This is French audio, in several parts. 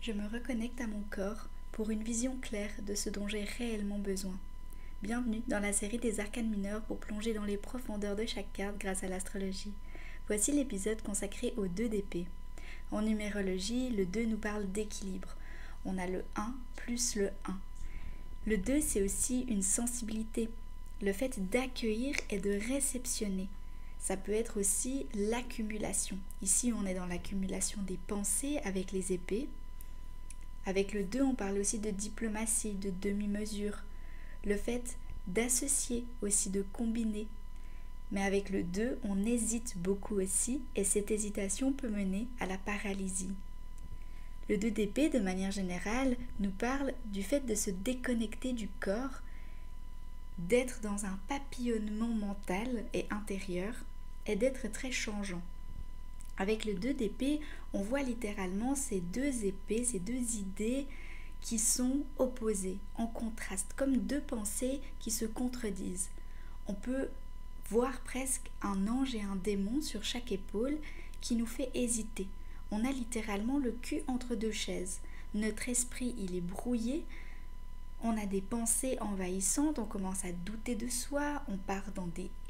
Je me reconnecte à mon corps pour une vision claire de ce dont j'ai réellement besoin. Bienvenue dans la série des arcanes mineurs pour plonger dans les profondeurs de chaque carte grâce à l'astrologie. Voici l'épisode consacré aux 2 d'épée. En numérologie, le 2 nous parle d'équilibre. On a le 1 plus le 1. Le 2, c'est aussi une sensibilité, le fait d'accueillir et de réceptionner. Ça peut être aussi l'accumulation. Ici, on est dans l'accumulation des pensées avec les épées. Avec le 2, on parle aussi de diplomatie, de demi-mesure. Le fait d'associer aussi, de combiner. Mais avec le 2, on hésite beaucoup aussi et cette hésitation peut mener à la paralysie. Le 2 d'épée, de manière générale, nous parle du fait de se déconnecter du corps, d'être dans un papillonnement mental et intérieur et d'être très changeant. Avec le 2 d'épée, on voit littéralement ces 2 épées, ces 2 idées qui sont opposées, en contraste, comme 2 pensées qui se contredisent. On peut voir presque un ange et un démon sur chaque épaule qui nous fait hésiter. On a littéralement le cul entre 2 chaises. Notre esprit, il est brouillé. On a des pensées envahissantes, on commence à douter de soi, on part dans des «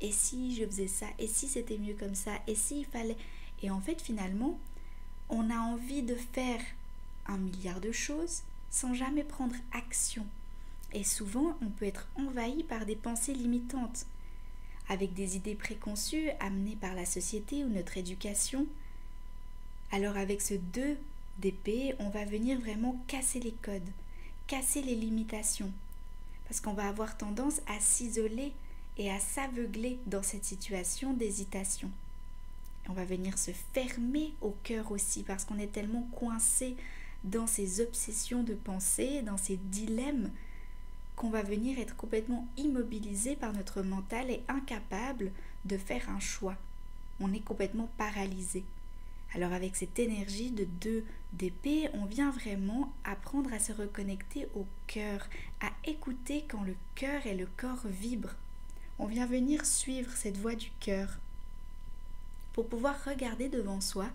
et si je faisais ça, et si c'était mieux comme ça, et s'il fallait… » Et en fait, finalement, on a envie de faire 1 milliard de choses sans jamais prendre action. Et souvent, on peut être envahi par des pensées limitantes, avec des idées préconçues amenées par la société ou notre éducation. Alors avec ce 2 d'épée, on va venir vraiment casser les codes, casser les limitations, parce qu'on va avoir tendance à s'isoler et à s'aveugler dans cette situation d'hésitation. On va venir se fermer au cœur aussi, parce qu'on est tellement coincé dans ces obsessions de pensée, dans ces dilemmes, qu'on va venir être complètement immobilisé par notre mental et incapable de faire un choix. On est complètement paralysé. Alors avec cette énergie de 2 d'épée, on vient vraiment apprendre à se reconnecter au cœur, à écouter quand le cœur et le corps vibrent. On vient venir suivre cette voix du cœur pour pouvoir regarder devant soi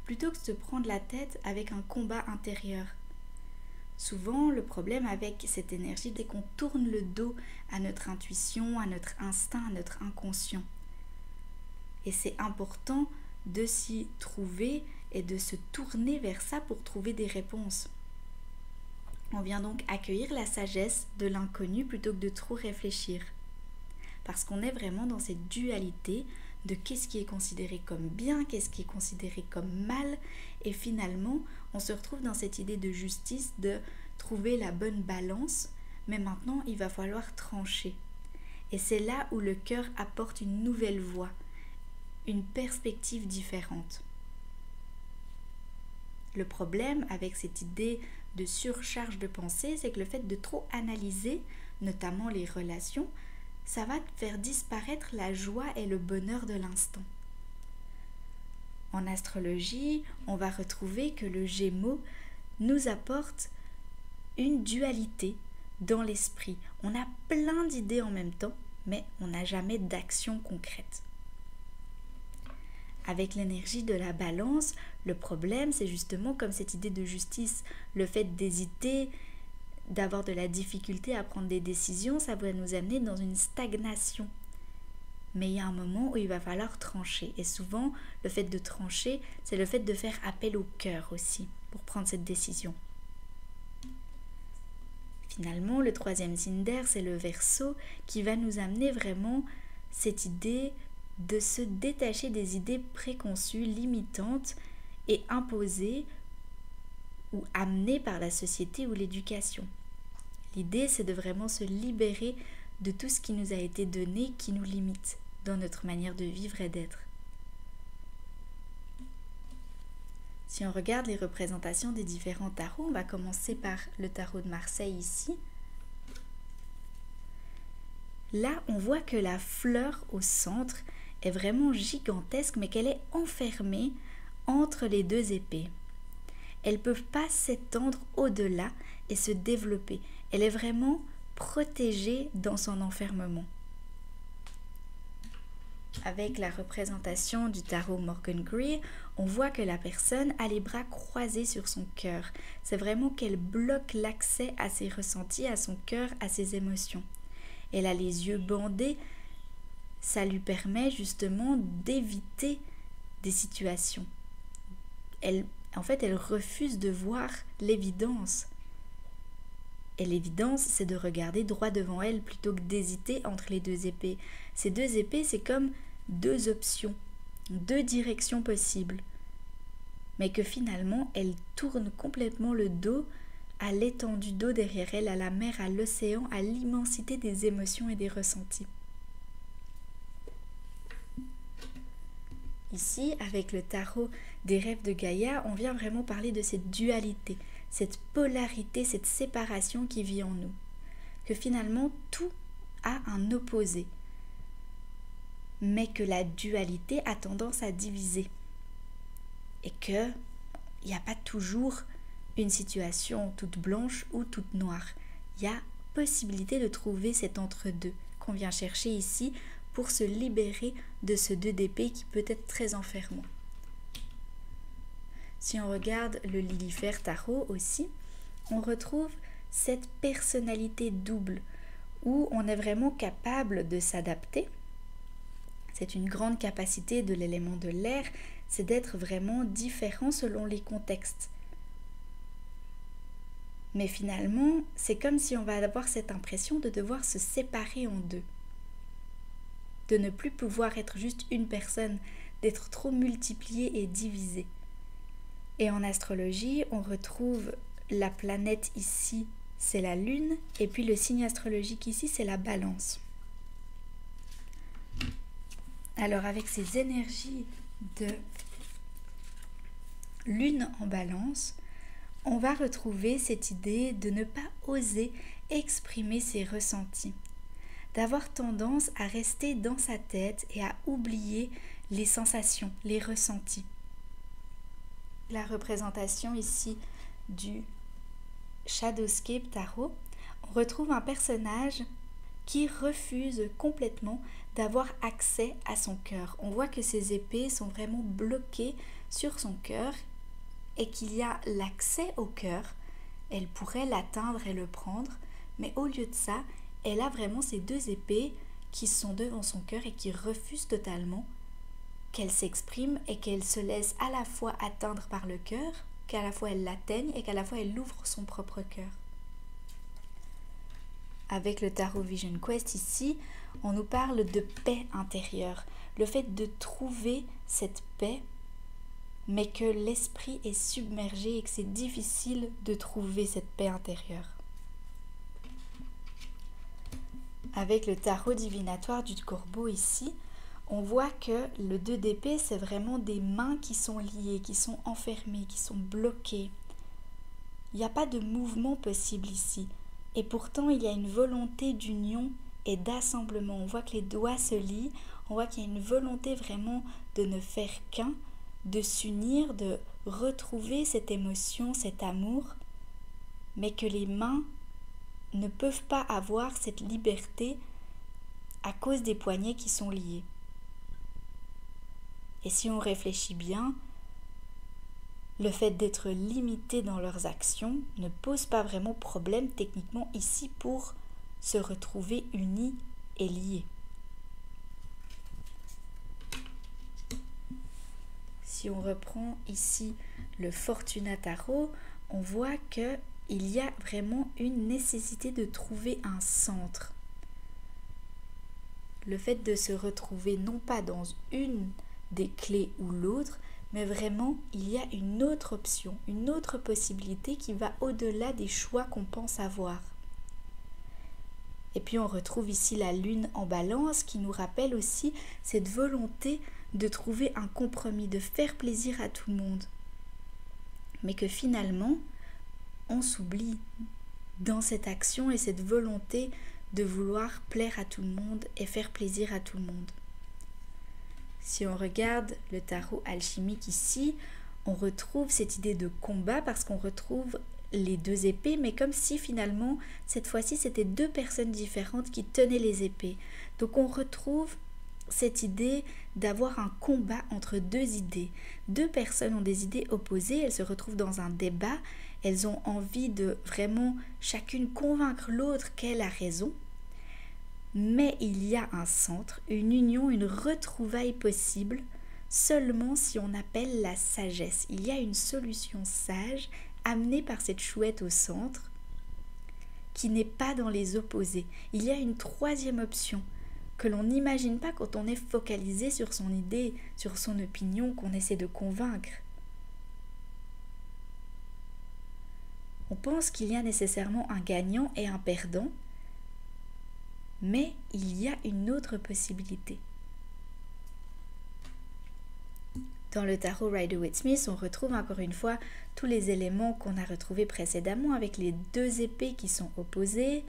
plutôt que de se prendre la tête avec un combat intérieur. Souvent, le problème avec cette énergie, c'est qu'on tourne le dos à notre intuition, à notre instinct, à notre inconscient. Et c'est important de s'y trouver et de se tourner vers ça pour trouver des réponses. On vient donc accueillir la sagesse de l'inconnu plutôt que de trop réfléchir. Parce qu'on est vraiment dans cette dualité de qu'est-ce qui est considéré comme bien, qu'est-ce qui est considéré comme mal, et finalement, on se retrouve dans cette idée de justice, de trouver la bonne balance, mais maintenant, il va falloir trancher. Et c'est là où le cœur apporte une nouvelle voie, une perspective différente. Le problème avec cette idée de surcharge de pensée, c'est que le fait de trop analyser, notamment les relations, ça va faire disparaître la joie et le bonheur de l'instant. En astrologie, on va retrouver que le Gémeaux nous apporte une dualité dans l'esprit. On a plein d'idées en même temps, mais on n'a jamais d'action concrète. Avec l'énergie de la balance, le problème, c'est justement comme cette idée de justice, le fait d'hésiter, d'avoir de la difficulté à prendre des décisions, ça va nous amener dans une stagnation. Mais il y a un moment où il va falloir trancher. Et souvent, le fait de trancher, c'est le fait de faire appel au cœur aussi, pour prendre cette décision. Finalement, le 3e signe d'air, c'est le Verseau, qui va nous amener vraiment cette idée de se détacher des idées préconçues, limitantes et imposées ou amenées par la société ou l'éducation. L'idée, c'est de vraiment se libérer de tout ce qui nous a été donné, qui nous limite dans notre manière de vivre et d'être. Si on regarde les représentations des différents tarots, on va commencer par le tarot de Marseille ici. Là, on voit que la fleur au centre est vraiment gigantesque, mais qu'elle est enfermée entre les 2 épées. Elles ne peuvent pas s'étendre au-delà et se développer. Elle est vraiment protégée dans son enfermement. Avec la représentation du tarot Morgan Grey, on voit que la personne a les bras croisés sur son cœur. C'est vraiment qu'elle bloque l'accès à ses ressentis, à son cœur, à ses émotions. Elle a les yeux bandés, ça lui permet justement d'éviter des situations. Elle refuse de voir l'évidence. Et l'évidence, c'est de regarder droit devant elle plutôt que d'hésiter entre les deux épées. Ces deux épées, c'est comme deux options, deux directions possibles. Mais que finalement, elle tourne complètement le dos à l'étendue d'eau derrière elle, à la mer, à l'océan, à l'immensité des émotions et des ressentis. Ici, avec le tarot des rêves de Gaïa, on vient vraiment parler de cette dualité, cette polarité, cette séparation qui vit en nous. Que finalement, tout a un opposé, mais que la dualité a tendance à diviser. Et qu'il n'y a pas toujours une situation toute blanche ou toute noire. Il y a possibilité de trouver cet entre-deux qu'on vient chercher ici pour se libérer de ce 2 d'épée qui peut être très enfermant. Si on regarde le Lilifère Tarot aussi, on retrouve cette personnalité double où on est vraiment capable de s'adapter. C'est une grande capacité de l'élément de l'air, c'est d'être vraiment différent selon les contextes. Mais finalement, c'est comme si on va avoir cette impression de devoir se séparer en deux. De ne plus pouvoir être juste une personne, d'être trop multiplié et divisé. Et en astrologie, on retrouve la planète ici, c'est la Lune, et puis le signe astrologique ici, c'est la Balance. Alors avec ces énergies de Lune en Balance, on va retrouver cette idée de ne pas oser exprimer ses ressentis, d'avoir tendance à rester dans sa tête et à oublier les sensations, les ressentis. La représentation ici du Shadowscape Tarot, on retrouve un personnage qui refuse complètement d'avoir accès à son cœur. On voit que ses épées sont vraiment bloquées sur son cœur et qu'il y a l'accès au cœur. Elle pourrait l'atteindre et le prendre, mais au lieu de ça, elle a vraiment ces 2 épées qui sont devant son cœur et qui refusent totalement qu'elle s'exprime et qu'elle se laisse à la fois atteindre par le cœur, qu'à la fois elle l'atteigne et qu'à la fois elle ouvre son propre cœur. Avec le Tarot Vision Quest ici, on nous parle de paix intérieure, le fait de trouver cette paix, mais que l'esprit est submergé et que c'est difficile de trouver cette paix intérieure. Avec le tarot divinatoire du Corbeau ici, on voit que le 2 d'épée, c'est vraiment des mains qui sont liées, qui sont enfermées, qui sont bloquées. Il n'y a pas de mouvement possible ici. Et pourtant, il y a une volonté d'union et d'assemblement. On voit que les doigts se lient, on voit qu'il y a une volonté vraiment de ne faire qu'un, de s'unir, de retrouver cette émotion, cet amour, mais que les mains ne peuvent pas avoir cette liberté à cause des poignets qui sont liés. Et si on réfléchit bien, le fait d'être limité dans leurs actions ne pose pas vraiment problème techniquement ici pour se retrouver unis et liés. Si on reprend ici le Fortuna Tarot, on voit qu'il y a vraiment une nécessité de trouver un centre. Le fait de se retrouver non pas dans une des clés ou l'autre, mais vraiment il y a une autre option, une autre possibilité qui va au-delà des choix qu'on pense avoir. Et puis on retrouve ici la Lune en Balance qui nous rappelle aussi cette volonté de trouver un compromis, de faire plaisir à tout le monde. Mais que finalement, on s'oublie dans cette action et cette volonté de vouloir plaire à tout le monde et faire plaisir à tout le monde. Si on regarde le tarot alchimique ici, on retrouve cette idée de combat parce qu'on retrouve les 2 épées, mais comme si finalement, cette fois-ci, c'était 2 personnes différentes qui tenaient les épées. Donc on retrouve cette idée d'avoir un combat entre deux idées. Deux personnes ont des idées opposées, elles se retrouvent dans un débat, elles ont envie de vraiment chacune convaincre l'autre qu'elle a raison. Mais il y a un centre, une union, une retrouvaille possible, seulement si on appelle la sagesse. Il y a une solution sage amenée par cette chouette au centre qui n'est pas dans les opposés. Il y a une troisième option que l'on n'imagine pas quand on est focalisé sur son idée, sur son opinion qu'on essaie de convaincre. On pense qu'il y a nécessairement un gagnant et un perdant, mais il y a une autre possibilité. Dans le tarot Rider-Waite-Smith, on retrouve encore une fois tous les éléments qu'on a retrouvés précédemment avec les deux épées qui sont opposées.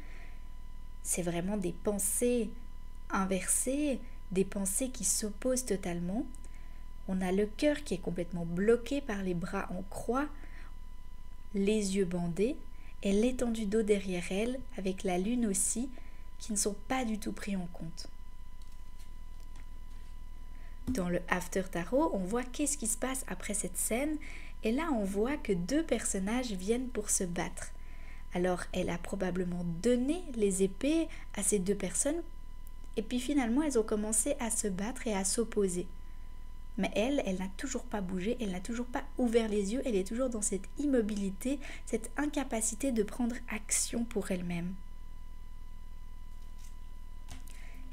C'est vraiment des pensées inversées, des pensées qui s'opposent totalement. On a le cœur qui est complètement bloqué par les bras en croix, les yeux bandés, et l'étendue d'eau derrière elle, avec la lune aussi, qui ne sont pas du tout pris en compte. Dans le After Tarot, on voit qu'est-ce qui se passe après cette scène, et là on voit que deux personnages viennent pour se battre. Alors elle a probablement donné les épées à ces deux personnes, et puis finalement elles ont commencé à se battre et à s'opposer. Mais elle n'a toujours pas bougé, elle n'a toujours pas ouvert les yeux, elle est toujours dans cette immobilité, cette incapacité de prendre action pour elle-même.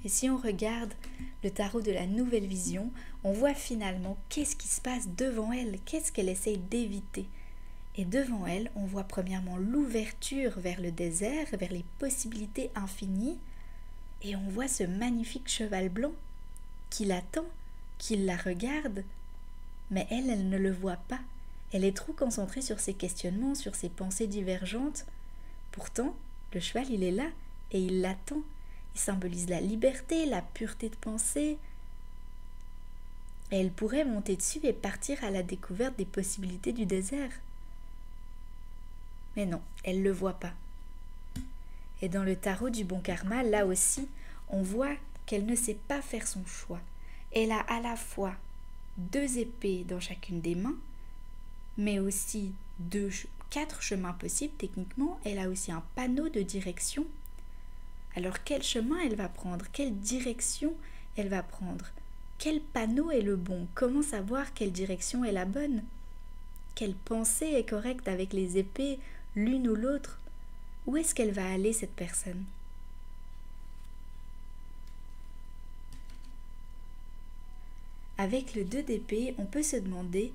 Et si on regarde le tarot de la nouvelle vision, on voit finalement qu'est-ce qui se passe devant elle, qu'est-ce qu'elle essaye d'éviter. Et devant elle, on voit premièrement l'ouverture vers le désert, vers les possibilités infinies, et on voit ce magnifique cheval blanc qui l'attend, qui la regarde, mais elle ne le voit pas. Elle est trop concentrée sur ses questionnements, sur ses pensées divergentes. Pourtant, le cheval, il est là et il l'attend. Il symbolise la liberté, la pureté de pensée. Et elle pourrait monter dessus et partir à la découverte des possibilités du désert. Mais non, elle ne le voit pas. Et dans le tarot du bon karma, là aussi, on voit qu'elle ne sait pas faire son choix. Elle a à la fois deux épées dans chacune des mains, mais aussi 4 chemins possibles techniquement. Elle a aussi un panneau de direction. Alors quel chemin elle va prendre? Quelle direction elle va prendre? Quel panneau est le bon? Comment savoir quelle direction est la bonne? Quelle pensée est correcte avec les épées, l'une ou l'autre? Où est-ce qu'elle va aller cette personne? Avec le 2 d'épée, on peut se demander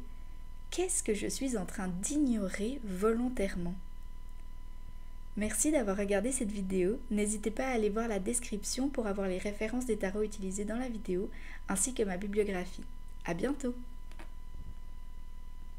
qu'est-ce que je suis en train d'ignorer volontairement? Merci d'avoir regardé cette vidéo. N'hésitez pas à aller voir la description pour avoir les références des tarots utilisés dans la vidéo, ainsi que ma bibliographie. À bientôt!